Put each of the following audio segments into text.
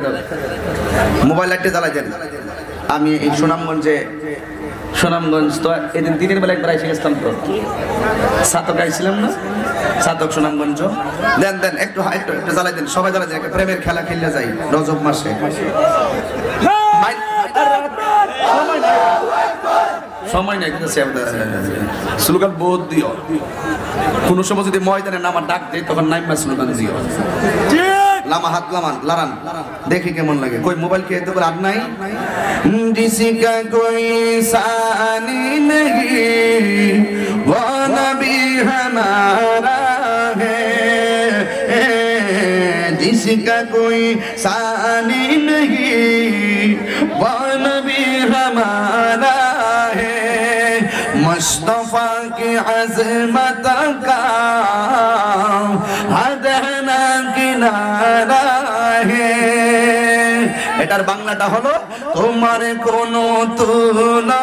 দাও মোবাইল লাইটে জ্বালাই দেন আমি এই সুনামগঞ্জ তো এদিন দিনের বেলা একবার এসে গেছিলাম তো সাতক আইছিলাম না সাতক সুনামগঞ্জ দেন দেন একটু একটু একটু জ্বালাই দেন সবাই জ্বালাই দেন একটা প্রেমের খেলা খেললে যাই রজব মাসে সময় নাই কিন্তু স্লোগান বোধ দিও কোন সময় যদি ময়দানে নামার ডাক দেয় তখন নাইমা স্লোগান দিও লামা হাত লামান লারান দেখি কেমন লাগে কই মোবাইল কে তো আর নাই किसी का कोई सानी नहीं वो नबी हमारा है जिसका कोई सानी नहीं वो नबी हमारा है मुस्तफा की अज़मत का अदना किनारा है এটার বাংলাটা হলো তোমার কোনো তুলনা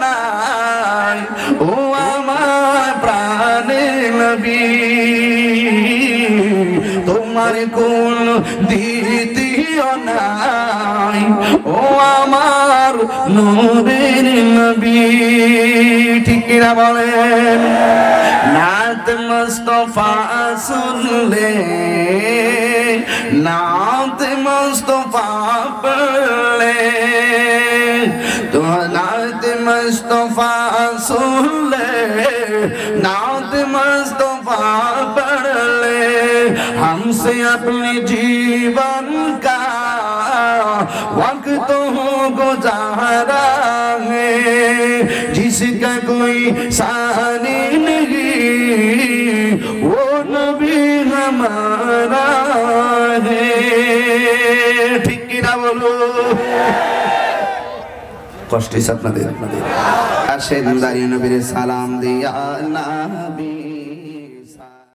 নাই ও আমার প্রাণের নবী তোমার কোন দ্বিতীয় নাই ও আমার নূরের নবী ঠিক কিনা বলেন নাত মুস্তাফা শুনলে नात मुस्तफा पढ़ले तो नात मुस्तफा सुन ले नात मुस्तफा पढ़ ले हमसे अपने जीवन का वक्त हो गुजारा है जिसका कोई सानी नहीं वो नबी हमारा ঠিক কিনা বলো কষ্ট আপনাদের আসেন দাঁড়িয়ে নবীর সালাম দিয়া নবী